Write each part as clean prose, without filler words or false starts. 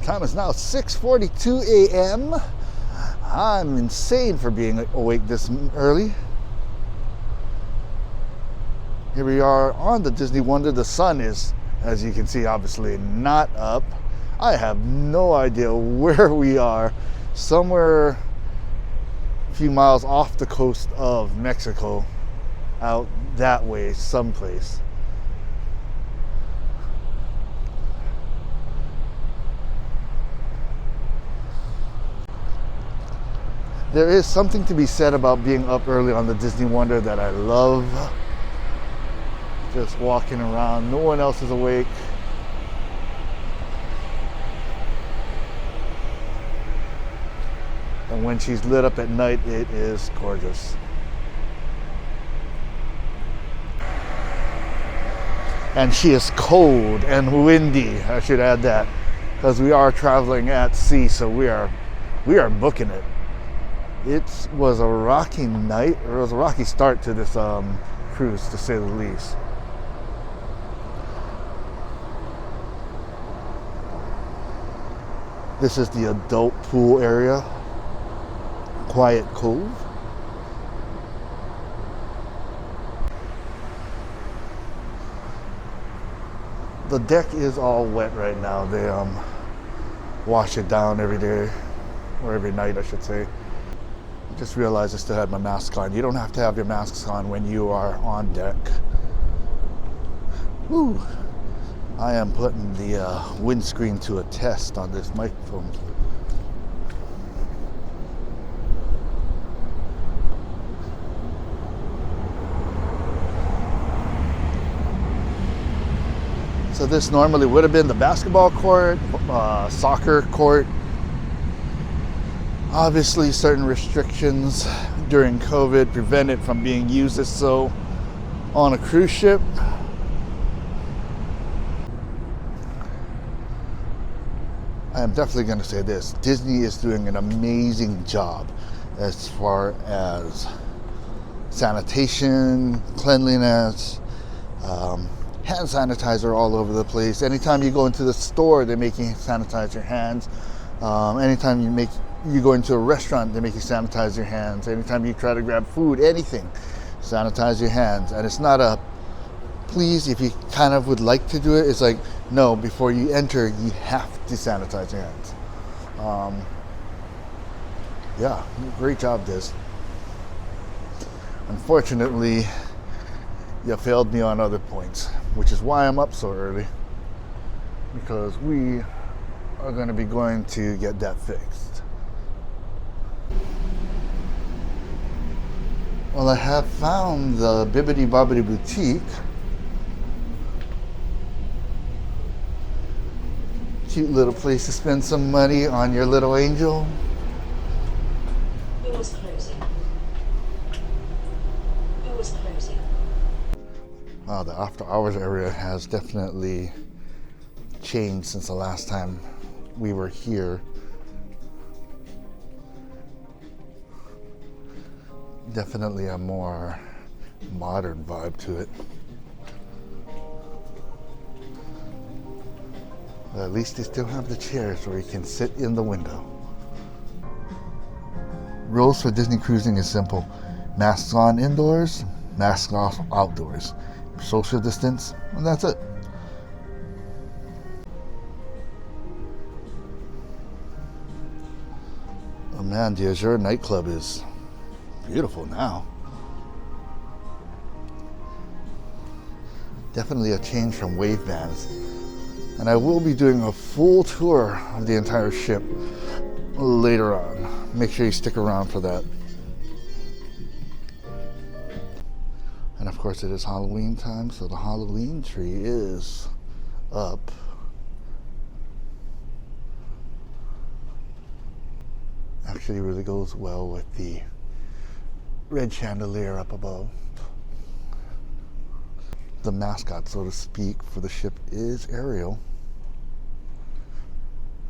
Time is now 6:42 a.m. I'm insane for being awake this early. Here we are on the Disney Wonder. The sun is, as you can see, obviously not up. I have no idea where we are. Somewhere a few miles off the coast of Mexico, out that way someplace. There is something to be said about being up early on the Disney Wonder that I love. Just walking around, no one else is awake. And when she's lit up at night, it is gorgeous. And she is cold and windy, I should add that, because we are traveling at sea, so we are booking it. It was a rocky night, or it was a rocky start to this cruise, to say the least. This is the adult pool area, Quiet Cove. The deck is all wet right now. They wash it down every day, or every night I should say. Just realized I still had my mask on. You don't have to have your masks on when you are on deck. Woo! I am putting the windscreen to a test on this microphone. So this normally would have been the basketball court, soccer court. Obviously, certain restrictions during COVID prevent it from being used as so on a cruise ship. I am definitely going to say this. Disney is doing an amazing job as far as sanitation, cleanliness, hand sanitizer all over the place. Anytime you go into the store, they make you sanitize your hands. Anytime you go into a restaurant, they make you sanitize your hands. Anytime you try to grab food, anything, sanitize your hands. And it's not a please if you kind of would like to do it. It's like, no, before you enter, you have to sanitize your hands. Yeah, great job, Diz. Unfortunately, you failed me on other points, which is why I'm up so early, because we are going to be going to get that fixed. Well, I have found the Bibbidi Bobbidi Boutique. Cute little place to spend some money on your little angel. Doors closing. Doors closing. Wow, the after hours area has definitely changed since the last time we were here. Definitely a more modern vibe to it. But at least they still have the chairs where you can sit in the window. Rules for Disney cruising is simple. Masks on indoors, masks off outdoors. Social distance, and that's it. Oh man, the Azure nightclub is beautiful now. Definitely a change from wave bands. And I will be doing a full tour of the entire ship later on. Make sure you stick around for that. And of course it is Halloween time, so the Halloween tree is up. Actually really goes well with the red chandelier up above. The mascot, so to speak, for the ship is Ariel.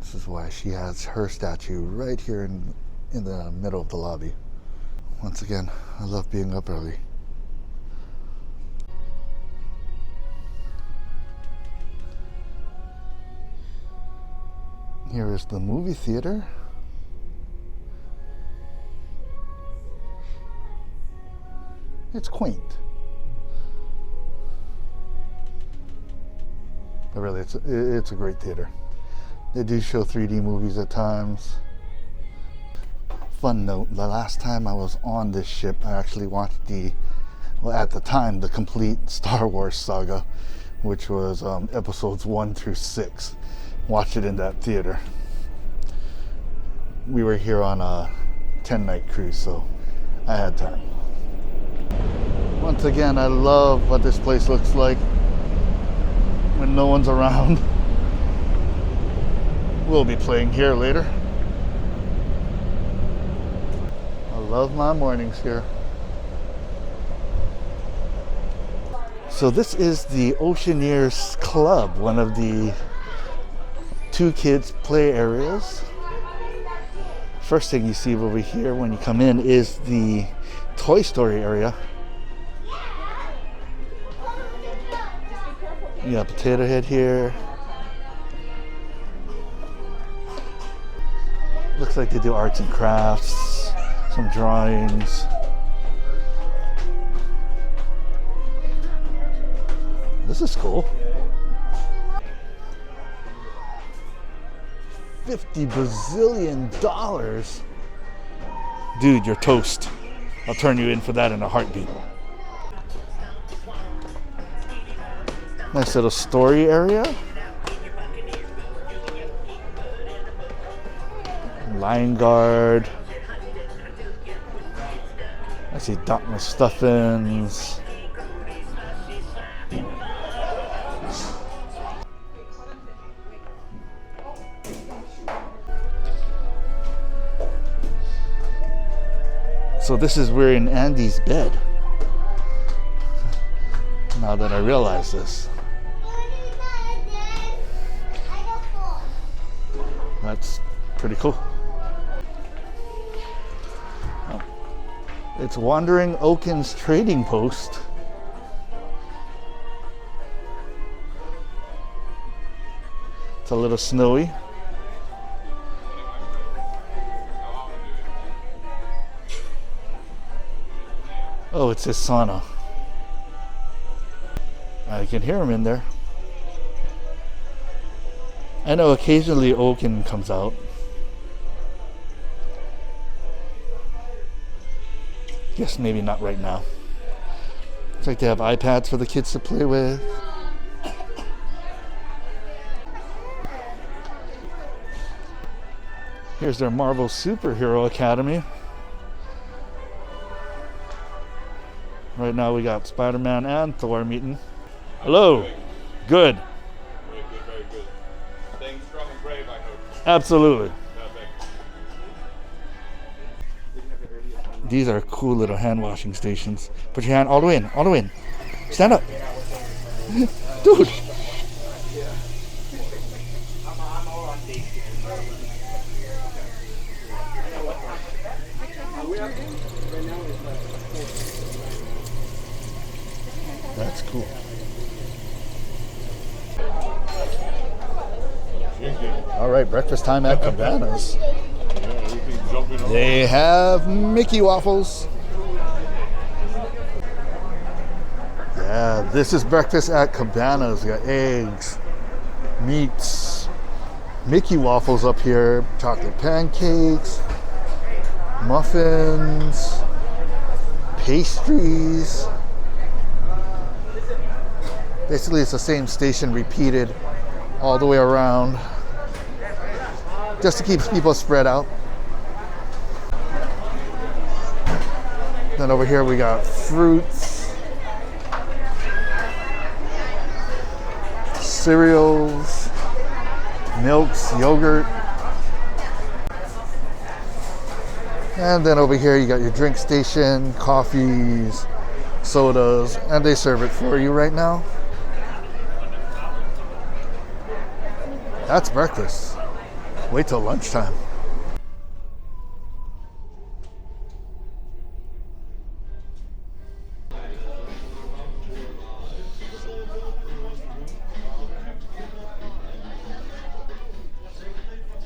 This is why she has her statue right here in the middle of the lobby. Once again, I love being up early. Here is the movie theater. It's quaint. But really, it's a great theater. They do show 3D movies at times. Fun note, the last time I was on this ship, I actually watched at the time, the complete Star Wars saga, which was episodes 1 through 6. Watched it in that theater. We were here on a 10-night cruise, so I had time. Once again, I love what this place looks like when no one's around. We'll be playing here later. I love my mornings here. So this is the Oceaneer Club, one of the 2 kids play areas. First thing you see over here when you come in is the Toy Story area. You got Potato Head here. Looks like they do arts and crafts, some drawings. This is cool. $50 bazillion. Dude, you're toast. I'll turn you in for that in a heartbeat. Nice little story area. Lion guard. I see Doc McStuffins. So this is where in Andy's bed. Now that I realize this. That's pretty cool. It's Wandering Oaken's trading post. It's a little snowy. Oh, it's his sauna. I can hear him in there. I know occasionally Oaken comes out. Guess maybe not right now. Looks like they have iPads for the kids to play with. Here's their Marvel Superhero Academy. Right now we got Spider-Man and Thor meeting. Hello. Good. Very good, very good. Staying strong and brave, I hope. Absolutely. Perfect. These are cool little hand washing stations. Put your hand all the way in, all the way in. Stand up. Dude. That's cool. All right, breakfast time at Cabanas. They have Mickey waffles. Yeah, this is breakfast at Cabanas. We got eggs, meats, Mickey waffles up here, chocolate pancakes, muffins, pastries. Basically, it's the same station repeated all the way around, just to keep people spread out. Then over here we got fruits, cereals, milks, yogurt. And then over here you got your drink station, coffees, sodas, and they serve it for you right now. That's breakfast. Wait till lunchtime.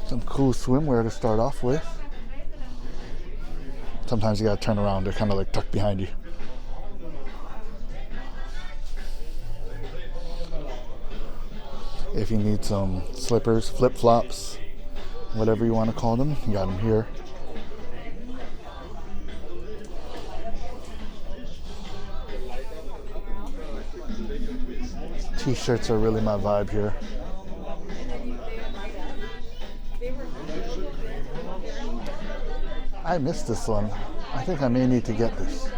Some cool swimwear to start off with. Sometimes you gotta turn around, they're kind of like tucked behind you. If you need some slippers, flip-flops, whatever you want to call them, you got them here. T-shirts are really my vibe here. I missed this one. I think I may need to get this.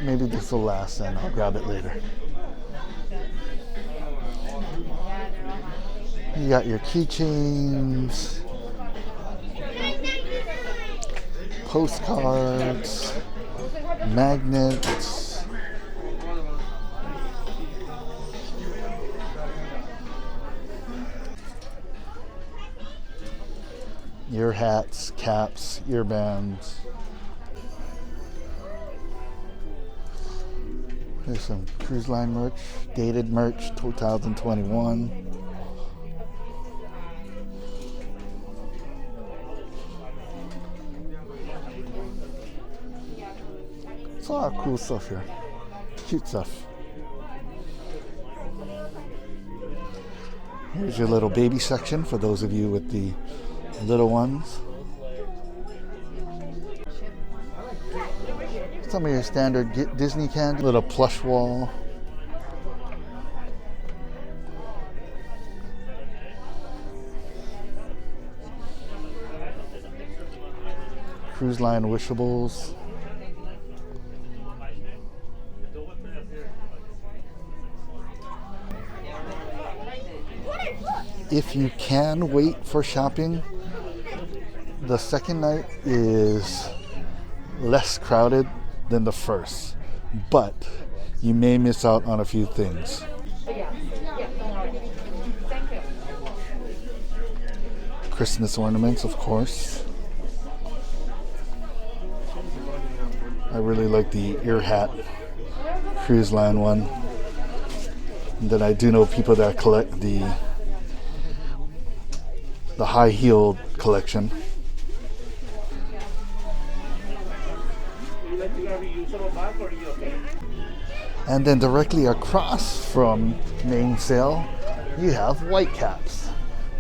Maybe this will last and I'll grab it later. You got your keychains, postcards, magnets. Ear hats, caps, earbands. There's some cruise line merch, dated merch 2021. It's a lot of cool stuff here. Cute stuff. Here's your little baby section for those of you with the little ones. Some of your standard Disney candy. Little plush wall. Cruise line wishables. If you can wait for shopping, the second night is less crowded than the first, but you may miss out on a few things. Christmas ornaments, of course. I really like the ear hat cruise line one. And then I do know people that collect the high-heeled collection. And then directly across from main sale, you have white caps.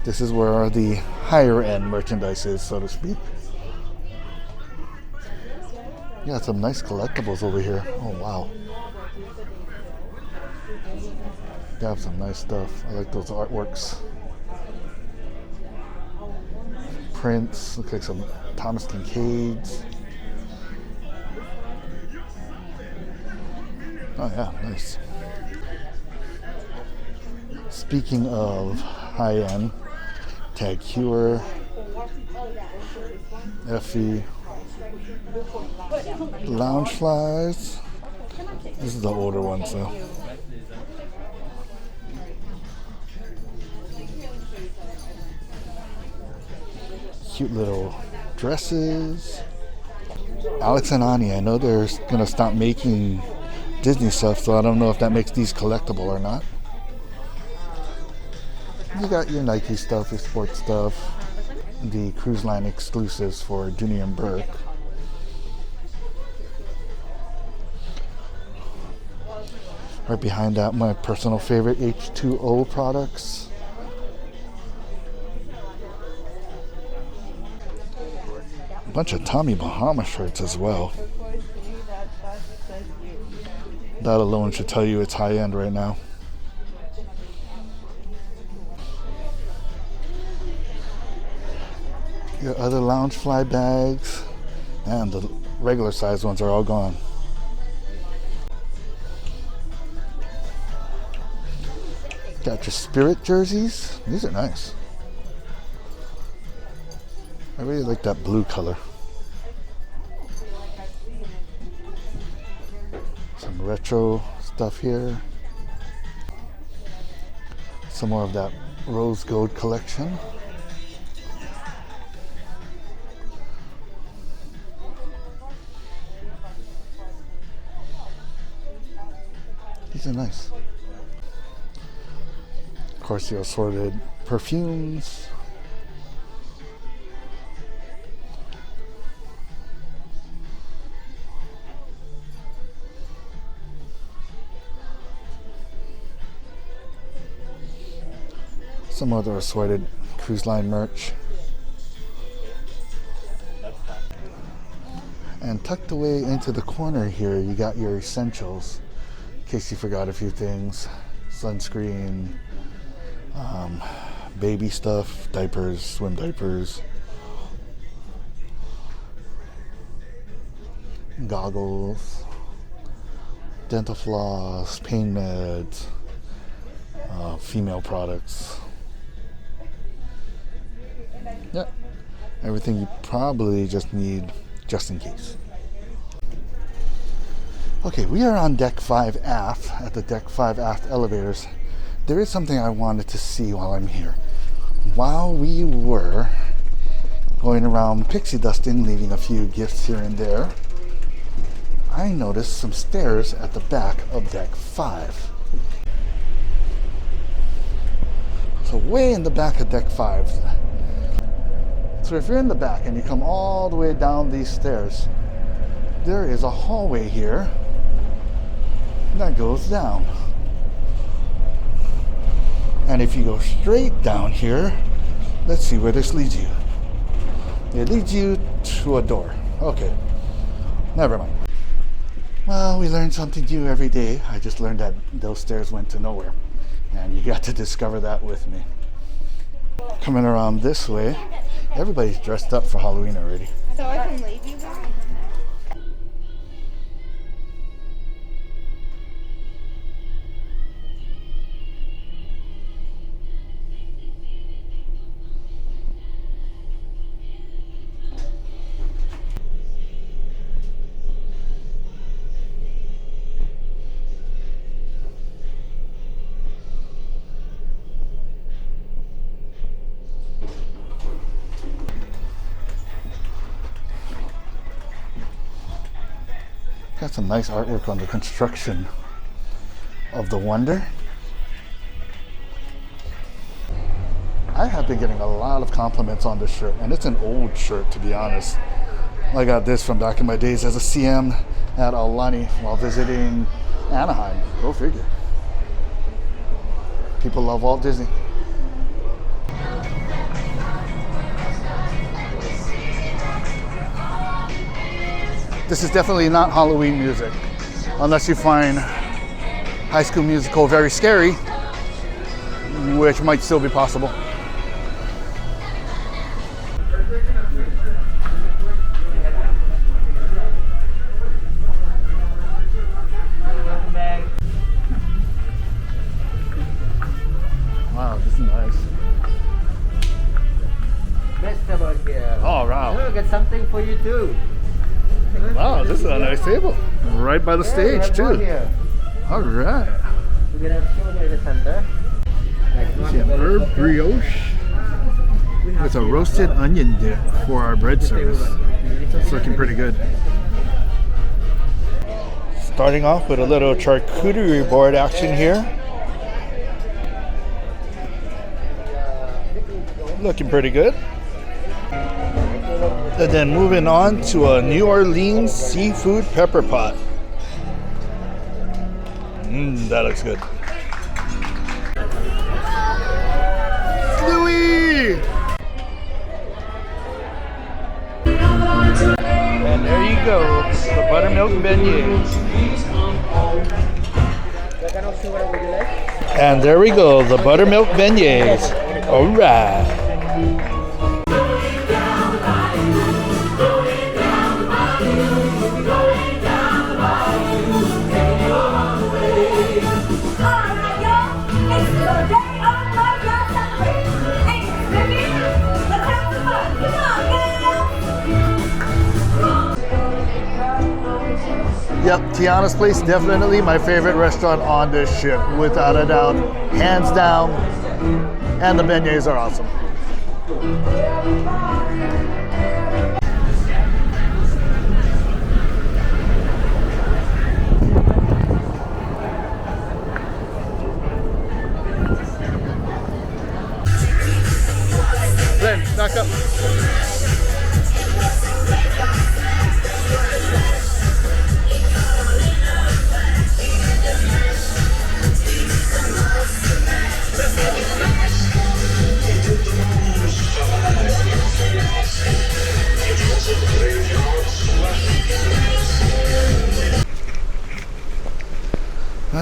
This is where the higher end merchandise is, so to speak. You got some nice collectibles over here. Oh wow. They have some nice stuff. I like those artworks. Prints, looks like some Thomas Kincaids. Oh yeah, nice. Speaking of high-end, Tag Heuer, Effie, Loungeflies. This is the older one, so. Cute little dresses. Alex and Ani, I know they're gonna stop making Disney stuff, so I don't know if that makes these collectible or not. You got your Nike stuff, your sports stuff, the cruise line exclusives for Dooney and Burke. Right behind that, my personal favorite H2O products. A bunch of Tommy Bahama shirts as well. That alone should tell you it's high end right now. Your other Loungefly bags, and the regular size ones are all gone. Got your Spirit jerseys. These are nice. I really like that blue color. Some retro stuff here. Some more of that rose gold collection. These are nice. Of course, your assorted perfumes. Some other assorted cruise line merch. And tucked away into the corner here, you got your essentials. In case you forgot a few things. Sunscreen, baby stuff, diapers, swim diapers, goggles, dental floss, pain meds, female products. Yeah, everything you probably just need just in case. Okay, we are on deck 5 aft at the deck 5 aft elevators. There is something I wanted to see while I'm here. While we were going around pixie dusting, leaving a few gifts here and there, I noticed some stairs at the back of deck 5. So way in the back of deck 5. So if you're in the back and you come all the way down these stairs, there is a hallway here that goes down. And if you go straight down here, let's see where this leads you. It leads you to a door. Okay, never mind. Well, we learn something new every day. I just learned that those stairs went to nowhere. And you got to discover that with me. Coming around this way, everybody's dressed up for Halloween already. So I can leave you there? Got some nice artwork on the construction of the Wonder. I have been getting a lot of compliments on this shirt, and it's an old shirt, to be honest. I got this from back in my days as a CM at Aulani while visiting Anaheim. Go figure. People love Walt Disney. This is definitely not Halloween music, unless you find High School Musical very scary, which might still be possible. Wow, this is nice. Vegetable here. Oh, wow. Look, got something for you too. Wow, this is a nice table. Right by the stage, too. All right. We're gonna show here the center. See an herb brioche with a roasted onion dip for our bread service. It's looking pretty good. Starting off with a little charcuterie board action here. Looking pretty good. And then moving on to a New Orleans seafood pepper pot. That looks good. Louis! And there you go, the buttermilk beignets. And there we go, the buttermilk beignets. All right. Yep, Tiana's place, definitely my favorite restaurant on this ship, without a doubt, hands down, and the beignets are awesome.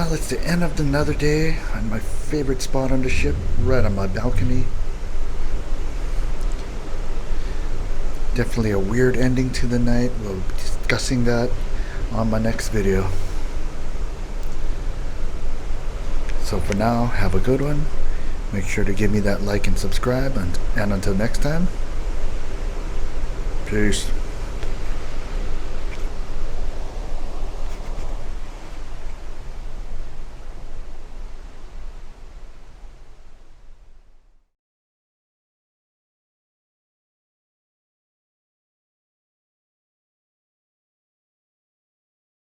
Well, it's the end of another day on my favorite spot on the ship, right on my balcony. Definitely a weird ending to the night. We'll be discussing that on my next video. So for now, have a good one. Make sure to give me that like and subscribe, and until next time, peace.